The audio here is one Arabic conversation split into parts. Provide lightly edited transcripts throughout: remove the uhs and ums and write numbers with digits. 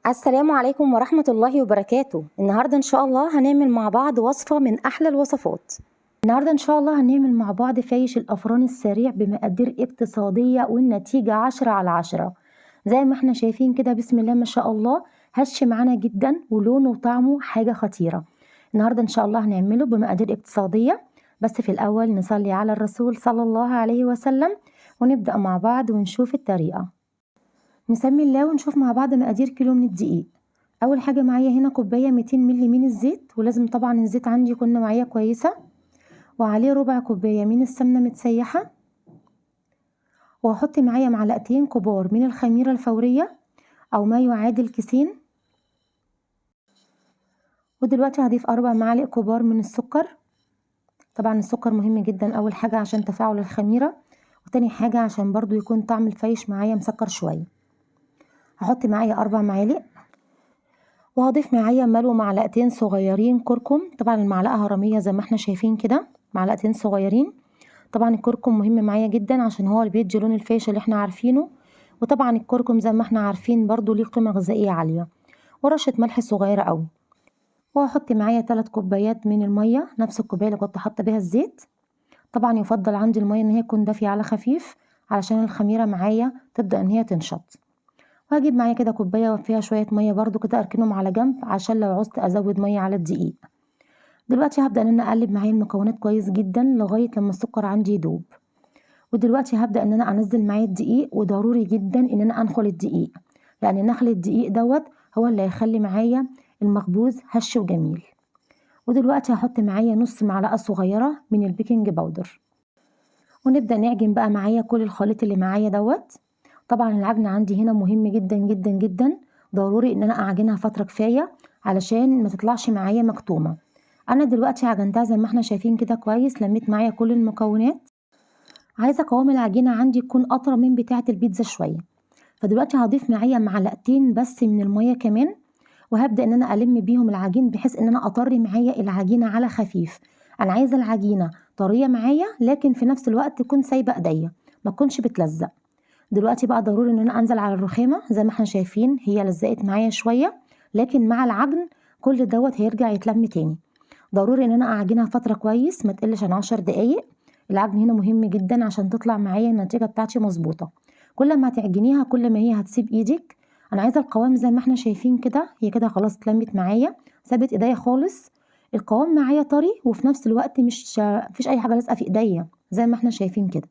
السلام عليكم ورحمة الله وبركاته. النهاردة إن شاء الله هنعمل مع بعض وصفة من أحلى الوصفات. النهاردة إن شاء الله هنعمل مع بعض فايش الأفران السريع بمقادير اقتصادية والنتيجة 10/10. زي ما احنا شايفين كده بسم الله ما شاء الله، هش معانا جدا ولونه وطعمه حاجة خطيرة. النهاردة إن شاء الله هنعمله بمقادير اقتصادية، بس في الأول نصلي على الرسول صلى الله عليه وسلم ونبدأ مع بعض ونشوف الطريقة. نسمي الله ونشوف مع بعض مقادير كيلو من الدقيق. اول حاجه معايا هنا كوبايه 200 مللي من الزيت، ولازم طبعا الزيت عندي يكون نوعيه كويسه، وعليه ربع كوبايه من السمنه متسيحه، وهحط معايا معلقتين كبار من الخميره الفوريه او ما يعادل كيسين، ودلوقتي هضيف 4 معالق كبار من السكر. طبعا السكر مهم جدا، اول حاجه عشان تفاعل الخميره، وتاني حاجه عشان برضو يكون طعم الفايش معايا مسكر شويه. هحط معايا 4 معالق، وهضيف معايا ملو معلقتين صغيرين كركم. طبعا المعلقه هرميه زي ما احنا شايفين كده، معلقتين صغيرين. طبعا الكركم مهم معايا جدا عشان هو اللي بيدي لون الفايش اللي احنا عارفينه، وطبعا الكركم زي ما احنا عارفين برضو ليه قيمه غذائيه عاليه. ورشه ملح صغيره قوي. وهحط معايا 3 كوبايات من الميه، نفس الكوبايه اللي كنت حاطه بيها الزيت. طبعا يفضل عندي الميه ان هي تكون دافيه على خفيف علشان الخميره معايا تبدا ان هي تنشط. وهجيب معايا كده كوبايه وفيها شويه ميه برضو كده اركنهم على جنب عشان لو عوزت ازود ميه على الدقيق. دلوقتي هبدا ان انا اقلب معايا المكونات كويس جدا لغايه لما السكر عندي يدوب. ودلوقتي هبدا ان انا انزل معايا الدقيق، وضروري جدا ان انا انخل الدقيق، لان نخل الدقيق دوت هو اللي هيخلي معايا المخبوز هش وجميل. ودلوقتي هحط معايا نص معلقه صغيره من البيكنج باودر، ونبدا نعجن بقى معايا كل الخليط اللي معايا دوت. طبعا العجن عندي هنا مهم جدا جدا جدا، ضروري ان انا اعجنها فتره كفايه علشان ما تطلعش معايا مكتومه. انا دلوقتي عجنتها زي ما احنا شايفين كده كويس، لميت معايا كل المكونات. عايزه قوام العجينه عندي يكون اطرى من بتاعه البيتزا شويه، فدلوقتي هضيف معايا معلقتين بس من الميه كمان، وهبدا ان انا الم بيهم العجين بحيث ان انا اطري معايا العجينه على خفيف. انا عايزه العجينه طريه معايا، لكن في نفس الوقت تكون سايبه ايديا، ما تكونش بتلزق. دلوقتي بقى ضروري ان انا انزل على الرخامه زي ما احنا شايفين، هي لزقت معايا شويه، لكن مع العجن كل دوت هيرجع يتلم تاني. ضروري ان انا اعجنها فتره كويس ما تقلش عن 10 دقايق. العجن هنا مهم جدا عشان تطلع معايا النتيجه بتاعتي مظبوطه. كل ما هتعجنيها كل ما هي هتسيب ايدك. انا عايزه القوام زي ما احنا شايفين كده، هي كده خلاص اتلمت معايا، سابت ايديا خالص. القوام معايا طري، وفي نفس الوقت مفيش اي حاجه لازقه في ايديا زي ما احنا شايفين كده.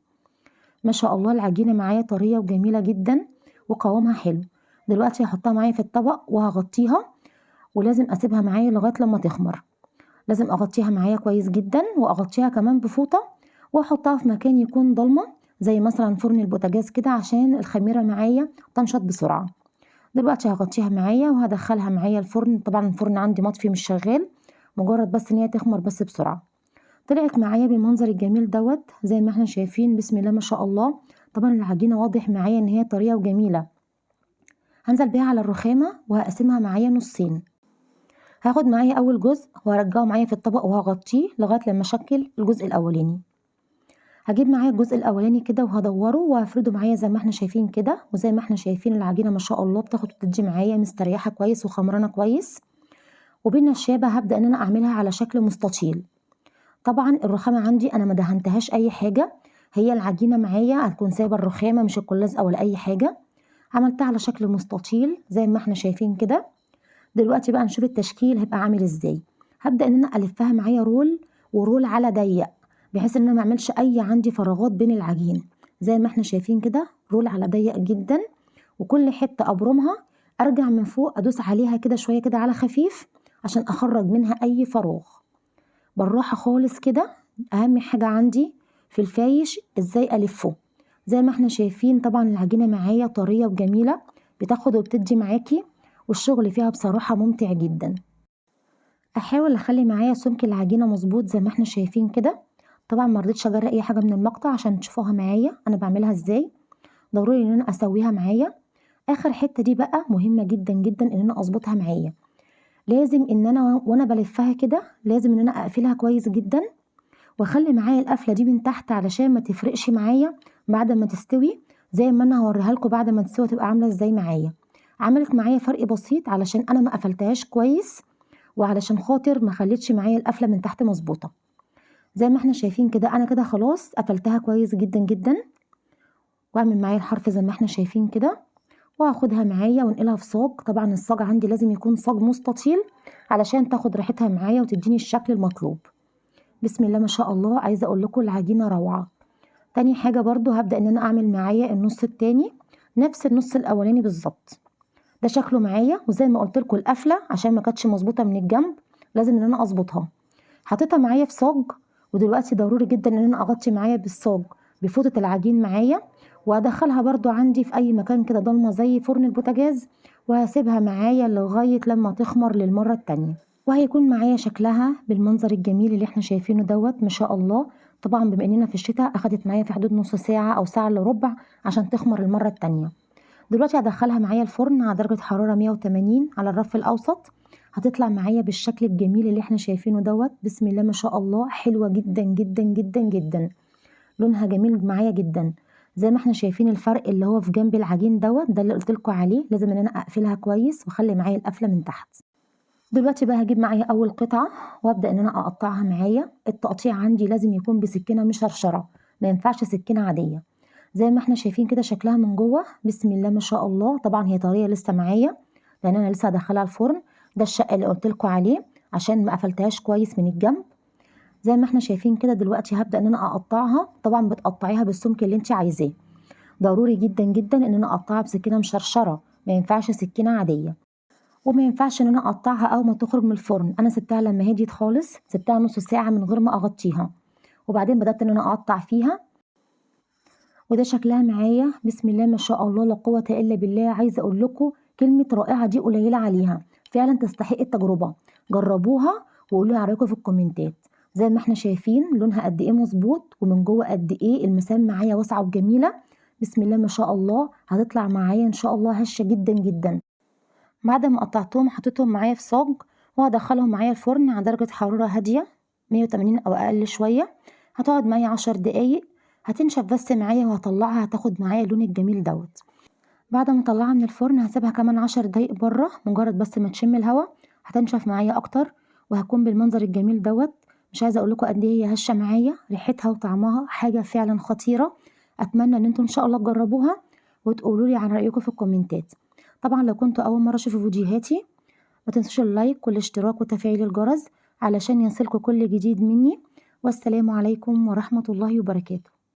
ما شاء الله العجينه معايا طريه وجميله جدا وقوامها حلو. دلوقتي هحطها معايا في الطبق وهغطيها، ولازم اسيبها معايا لغايه لما تخمر. لازم اغطيها معايا كويس جدا، واغطيها كمان بفوطه، واحطها في مكان يكون ضلمه زي مثلا فرن البوتاجاز كده عشان الخميره معايا تنشط بسرعه. دلوقتي هغطيها معايا وهدخلها معايا الفرن. طبعا الفرن عندي مطفي مش شغال، مجرد بس ان هي تخمر بس بسرعه. طلعت معايا بالمنظر الجميل دوت زي ما احنا شايفين بسم الله ما شاء الله. طبعا العجينه واضح معايا ان هي طريه وجميله. هنزل بيها على الرخامه وهقسمها معايا نصين. هاخد معايا اول جزء وهرجعه معايا في الطبق وهغطيه لغايه لما اشكل الجزء الاولاني. هجيب معايا الجزء الاولاني كده وهدوره وهفرده معايا زي ما احنا شايفين كده، وزي ما احنا شايفين العجينه ما شاء الله بتاخد وتدي معايا مستريحه كويس وخمرانه كويس. وبالنشابه هبدا ان انا اعملها على شكل مستطيل. طبعا الرخامه عندي انا ما دهنتهاش اي حاجه، هي العجينه معايا هتكون سايبه الرخامه مش هتكون لازقه ولا اي حاجه. عملتها على شكل مستطيل زي ما احنا شايفين كده. دلوقتي بقى نشوف التشكيل هيبقى عامل ازاي. هبدا ان انا الفها معايا رول، ورول على ضيق، بحيث ان انا ما اعملش اي عندي فراغات بين العجين. زي ما احنا شايفين كده رول على ضيق جدا، وكل حته ابرمها ارجع من فوق ادوس عليها كده شويه كده على خفيف عشان اخرج منها اي فراغ بالراحه خالص كده. اهم حاجه عندي في الفايش ازاي الفه. زي ما احنا شايفين طبعا العجينه معايا طريه وجميله، بتاخد وبتدي معاكي، والشغل فيها بصراحه ممتع جدا. احاول اخلي معايا سمك العجينه مظبوط زي ما احنا شايفين كده. طبعا ما رضيتش اجرى اي حاجه من المقطع عشان تشوفوها معايا انا بعملها ازاي. ضروري ان انا اسويها معايا. اخر حته دي بقى مهمه جدا جدا ان انا اظبطها معايا. لازم ان انا وانا بلفها كده لازم ان انا اقفلها كويس جدا، واخلي معايا القفله دي من تحت علشان ما تفرقش معايا بعد ما تستوي. زي ما انا هوريها لكم بعد ما تستوي تبقى عامله ازاي معايا. عملت معايا فرق بسيط علشان انا ما قفلتهاش كويس، وعلشان خاطر ما خلتش معايا القفله من تحت مظبوطه. زي ما احنا شايفين كده انا كده خلاص قفلتها كويس جدا جدا. واعمل معايا الحرف زي ما احنا شايفين كده، وهاخدها معايا وانقلها في صاج. طبعا الصاج عندي لازم يكون صاج مستطيل علشان تاخد ريحتها معايا وتديني الشكل المطلوب. بسم الله ما شاء الله، عايزه اقول لكم العجينه روعه. تاني حاجه برضو هبدا ان انا اعمل معايا النص التاني نفس النص الاولاني بالظبط. ده شكله معايا، وزي ما قلت لكم القفله عشان ما كانتش مظبوطه من الجنب لازم ان انا اظبطها. حطيتها معايا في صاج، ودلوقتي ضروري جدا ان انا اغطي معايا بالصاج بفوطه العجين معايا، وهدخلها برضو عندي في اي مكان كده ضلمه زي فرن البوتاجاز، وهسيبها معايا لغايه لما تخمر للمره التانيه، وهيكون معايا شكلها بالمنظر الجميل اللي احنا شايفينه دوت ما شاء الله. طبعا بما اننا في الشتاء اخدت معايا في حدود نص ساعه او ساعه الا ربع عشان تخمر المره التانيه. دلوقتي هدخلها معايا الفرن على درجه حراره 180 على الرف الاوسط. هتطلع معايا بالشكل الجميل اللي احنا شايفينه دوت. بسم الله ما شاء الله، حلوه جدا جدا جدا جدا، لونها جميل معايا جدا. زي ما احنا شايفين الفرق اللي هو في جنب العجين دوت، ده اللي قلت لكم عليه، لازم ان انا اقفلها كويس واخلي معايا القفله من تحت. دلوقتي بقى هجيب معايا اول قطعه وابدا ان انا اقطعها معايا. التقطيع عندي لازم يكون بسكينه مشرشره، ما ينفعش سكينه عاديه. زي ما احنا شايفين كده شكلها من جوه، بسم الله ما شاء الله. طبعا هي طريه لسه معايا لان انا لسه هدخلها الفرن. ده الشق اللي قلت لكم عليه عشان ما قفلتهاش كويس من الجنب. زي ما احنا شايفين كده دلوقتي هبدا ان انا اقطعها. طبعا بتقطعيها بالسمك اللي انت عايزاه. ضروري جدا جدا ان انا اقطعها بسكينه مشرشره، ما ينفعش سكينه عاديه. وما ينفعش ان انا اقطعها اول ما تخرج من الفرن. انا سبتها لما هديت خالص، سبتها نص ساعه من غير ما اغطيها، وبعدين بدات ان انا اقطع فيها. وده شكلها معايا بسم الله ما شاء الله لا قوه الا بالله. عايزه اقول لكم كلمه رائعه دي قليله عليها، فعلا تستحق التجربه. جربوها وقولوا لي رايكم في الكومنتات. زي ما احنا شايفين لونها قد ايه مظبوط، ومن جوه قد ايه المسام معايا واسعه وجميله. بسم الله ما شاء الله، هتطلع معايا ان شاء الله هشه جدا جدا. بعد ما قطعتهم حطيتهم معايا في صاج، وهدخلهم معايا الفرن على درجة حرارة هادية 180 أو أقل شوية. هتقعد معايا 10 دقايق، هتنشف بس معايا وهطلعها هتاخد معايا اللون الجميل دوت. بعد ما اطلعها من الفرن هسيبها كمان 10 دقايق بره، مجرد بس ما تشم الهوا هتنشف معايا أكتر، وهكون بالمنظر الجميل دوت. مش عايزة أقول لكم قد إيه هي هشة معايا، ريحتها وطعمها حاجة فعلا خطيرة. أتمنى إن انتوا إن شاء الله تجربوها وتقولوا لي عن رأيكم في الكومنتات. طبعا لو كنتوا أول مرة تشوفوا فيديوهاتي ما تنسوش اللايك والاشتراك وتفعيل الجرس علشان يصلكوا كل جديد مني. والسلام عليكم ورحمة الله وبركاته.